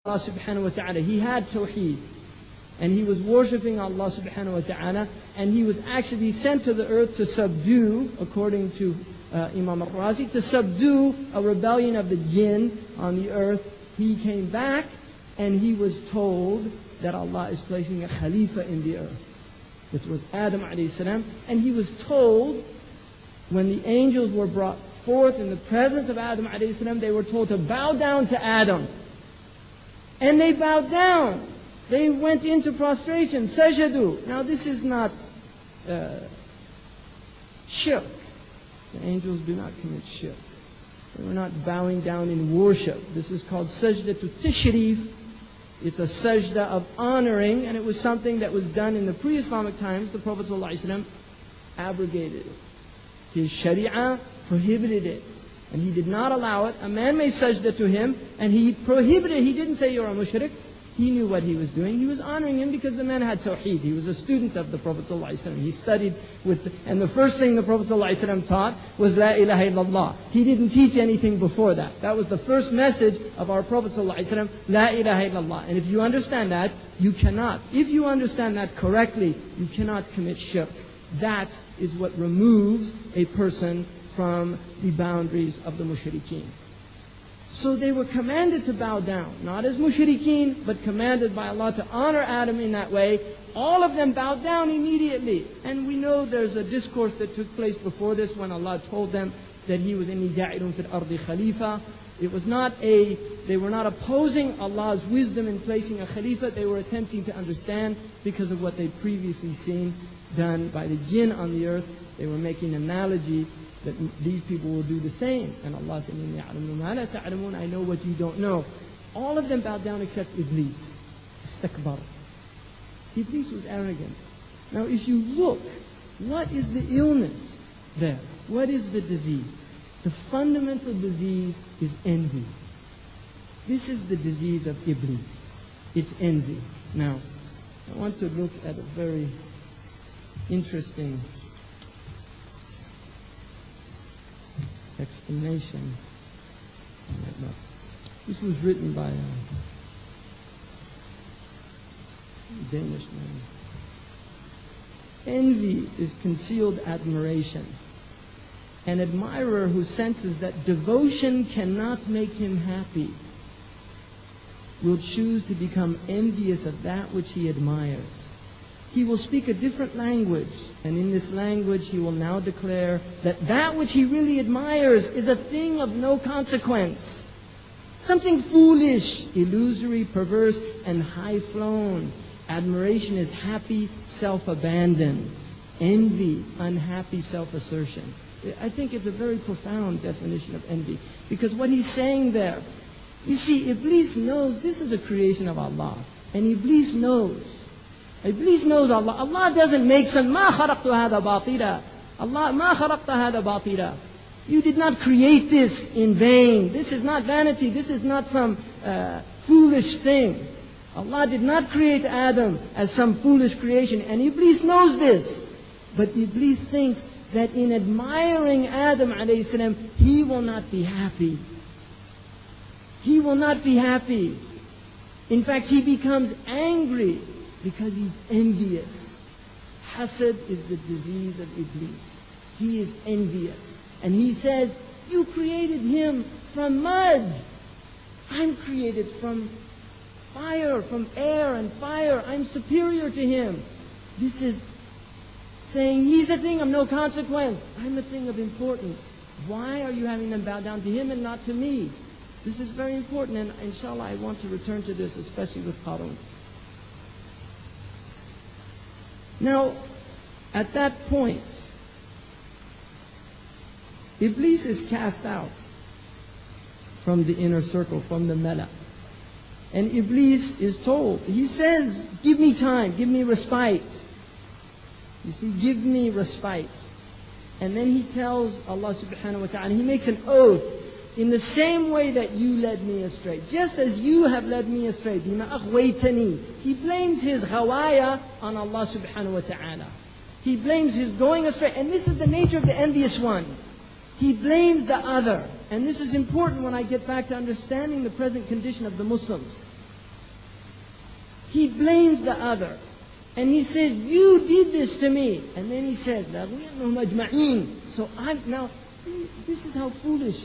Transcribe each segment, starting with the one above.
Allah subhanahu wa ta'ala. He had tawheed. And he was worshipping Allah subhanahu wa ta'ala. And he was actually sent to the earth to subdue, according to Imam al-Razi, to subdue a rebellion of the jinn on the earth. He came back and he was told that Allah is placing a khalifa in the earth. It was Adam alayhi salam. And he was told, when the angels were brought forth in the presence of Adam alayhi salam, they were told to bow down to Adam. And they bowed down. They went into prostration, sajadu. Now this is not shirk. The angels do not commit shirk. They were not bowing down in worship. This is called sajda to tishrif. It's a sajda of honoring, and it was something that was done in the pre-Islamic times. The Prophet ﷺ abrogated it. His sharia prohibited it. And he did not allow it. A man may sajda to him, and he prohibited it. He didn't say you're a mushrik. He knew what he was doing. He was honoring him because the man had tawheed. He was a student of the Prophet ﷺ. He studied and the first thing the Prophet ﷺ taught was La ilaha illallah. He didn't teach anything before that. That was the first message of our Prophet ﷺ, La ilaha illallah. And if you understand that, you cannot. If you understand that correctly, you cannot commit shirk. That is what removes a person from the boundaries of the mushrikeen. So they were commanded to bow down, not as mushrikeen, but commanded by Allah to honor Adam in that way. All of them bowed down immediately. And we know there's a discourse that took place before this when Allah told them that He was inni ja'ilun fil ardi khalifa. It was not they were not opposing Allah's wisdom in placing a khalifa. They were attempting to understand because of what they'd previously seen done by the jinn on the earth. They were making an analogy that these people will do the same. And Allah said, I know what you don't know. All of them bowed down except Iblis. Istakbar. Iblis was arrogant. Now if you look, what is the illness there? What is the disease? The fundamental disease is envy. This is the disease of Iblis. It's envy. Now, I want to look at a very interesting explanation. This was written by a Danish man. Envy is concealed admiration. An admirer who senses that devotion cannot make him happy will choose to become envious of that which he admires. He will speak a different language, and in this language he will now declare that that which he really admires is a thing of no consequence. Something foolish, illusory, perverse, and high-flown. Admiration is happy self-abandon. Envy, unhappy self-assertion. I think it's a very profound definition of envy, because what he's saying there, you see, Iblis knows this is a creation of Allah, and Iblis knows Allah. Allah doesn't make some, مَا خَلَقْتُ هَذَا بَاطِلًا. Allah, مَا خَلَقْتَ هَذَا بَاطِلًا. You did not create this in vain. This is not vanity. This is not some foolish thing. Allah did not create Adam as some foolish creation. And Iblis knows this. But Iblis thinks that in admiring Adam alayhi salam, he will not be happy. He will not be happy. In fact, he becomes angry because he's envious. Hasad is the disease of Iblis. He is envious. And he says, you created him from mud. I'm created from fire, from air and fire. I'm superior to him. This is saying he's a thing of no consequence. I'm a thing of importance. Why are you having them bow down to him and not to me? This is very important, and inshallah I want to return to this, especially with Qarun. Now, at that point, Iblis is cast out from the inner circle, from the mala. And Iblis is told, he says, give me time, give me respite. You see, give me respite. And then he tells Allah subhanahu wa ta'ala, he makes an oath, in the same way that you led me astray, just as you have led me astray, بِمَا أَغْوَيْتَنِي. He blames his ghawaya on Allah subhanahu wa ta'ala. He blames his going astray. And this is the nature of the envious one. He blames the other. And this is important when I get back to understanding the present condition of the Muslims. he blames the other. And he says, you did this to me. And then he says, so now, this is how foolish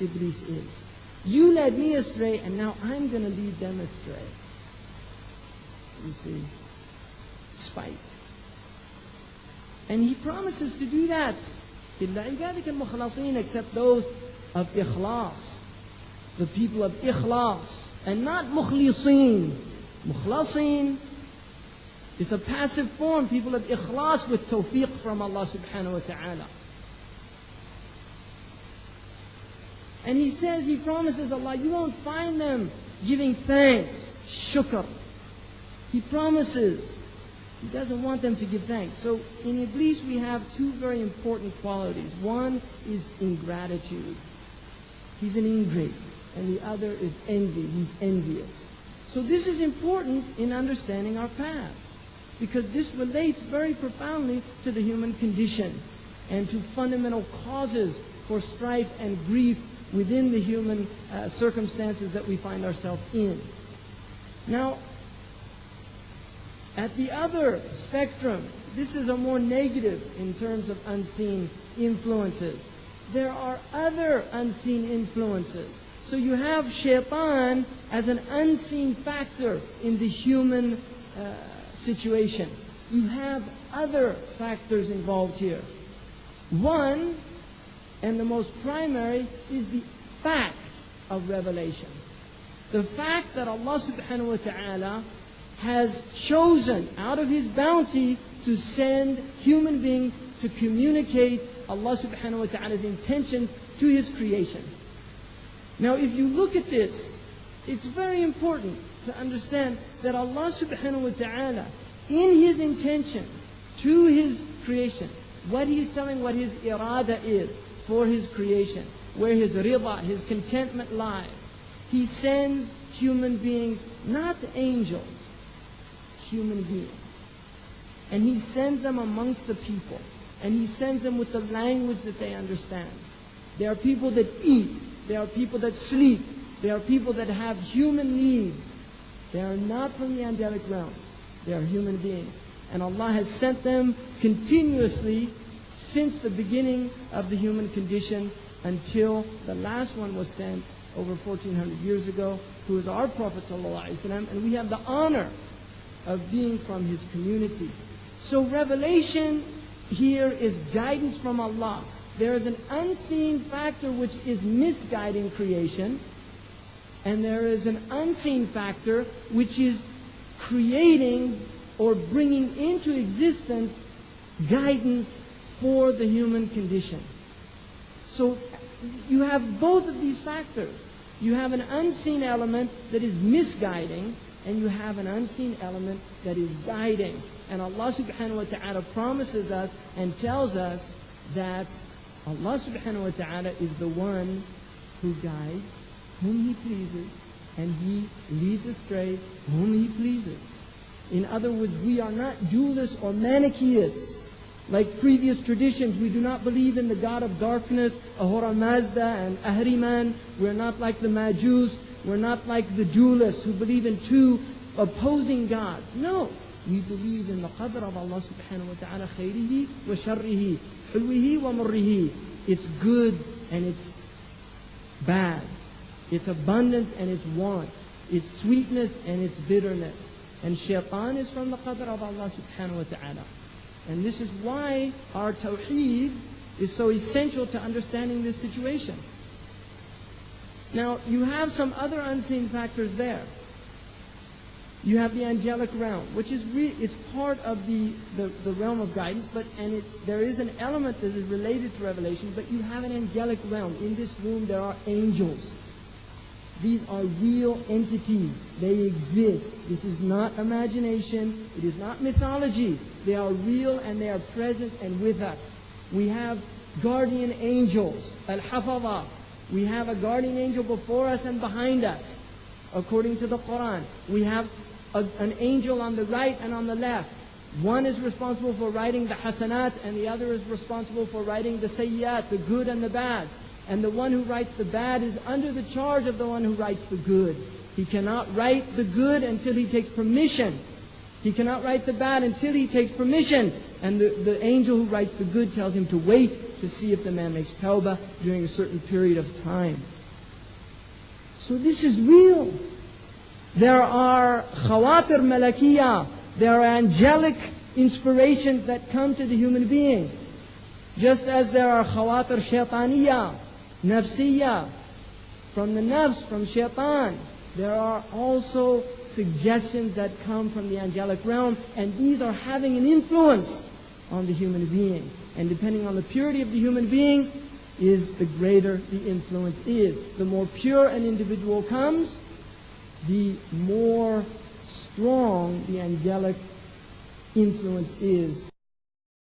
Iblis is. You led me astray, and now I'm going to lead them astray. You see, spite. And he promises to do that. Except those of ikhlas. The people of ikhlas. And not mukhlisin. Mukhlasin is a passive form. People of ikhlas with tawfiq from Allah subhanahu wa ta'ala. And he says, he promises Allah, you won't find them giving thanks, shukr. He promises. He doesn't want them to give thanks. So in Iblis we have two very important qualities. One is ingratitude. He's an ingrate. And the other is envy. He's envious. So this is important in understanding our past, because this relates very profoundly to the human condition and to fundamental causes for strife and grief within the human circumstances that we find ourselves in. Now, at the other spectrum, this is a more negative in terms of unseen influences. There are other unseen influences. So you have shaitan as an unseen factor in the human situation. You have other factors involved here. One, and the most primary, is the fact of revelation. The fact that Allah subhanahu wa ta'ala has chosen out of His bounty to send human beings to communicate Allah subhanahu wa ta'ala's intentions to His creation. Now, if you look at this, it's very important to understand that Allah subhanahu wa ta'ala, in His intentions to His creation, what He's telling, what His irada is for His creation, where His rida, His contentment lies, He sends human beings, not angels, human beings. And He sends them amongst the people. And He sends them with the language that they understand. There are people that eat. There are people that sleep. There are people that have human needs. They are not from the angelic realm. They are human beings. And Allah has sent them continuously since the beginning of the human condition until the last one was sent over 1400 years ago, who is our Prophet ﷺ, and we have the honor of being from his community. So revelation here is guidance from Allah. There is an unseen factor which is misguiding creation, and there is an unseen factor which is creating or bringing into existence guidance for the human condition. So you have both of these factors. You have an unseen element that is misguiding, and you have an unseen element that is guiding. And Allah subhanahu wa ta'ala promises us and tells us that Allah subhanahu wa ta'ala is the one who guides whom He pleases, and He leads astray whom He pleases. In other words, we are not dualists or Manichaeists. Like previous traditions, we do not believe in the God of darkness, Ahura Mazda and Ahriman. We're not like the Majus. We're not like the dualists who believe in two opposing gods. No, we believe in the qadr of Allah subhanahu wa ta'ala, khayrihi wa sharrihi, hulwihi wa murrihi. It's good and it's bad. It's abundance and it's want. It's sweetness and it's bitterness. And shaitan is from the qadr of Allah subhanahu wa ta'ala. And this is why our tawheed is so essential to understanding this situation. Now, you have some other unseen factors there. You have the angelic realm, which is it's part of the realm of guidance, there is an element that is related to revelation, but you have an angelic realm. In this room there are angels. These are real entities. They exist. This is not imagination. It is not mythology. They are real and they are present and with us. We have guardian angels, al-hafadha. We have a guardian angel before us and behind us, according to the Quran. We have an angel on the right and on the left. One is responsible for writing the hasanat, and the other is responsible for writing the sayyat, the good and the bad. And the one who writes the bad is under the charge of the one who writes the good. He cannot write the good until he takes permission. He cannot write the bad until he takes permission. And the angel who writes the good tells him to wait to see if the man makes tawbah during a certain period of time. So this is real. There are khawatir malakiyah. There are angelic inspirations that come to the human being. Just as there are khawatir shaitaniyah, nafsiyah, from the nafs, from shaitan. There are also suggestions that come from the angelic realm, and these are having an influence on the human being. And depending on the purity of the human being, is the greater the influence is. The more pure an individual comes, the more strong the angelic influence is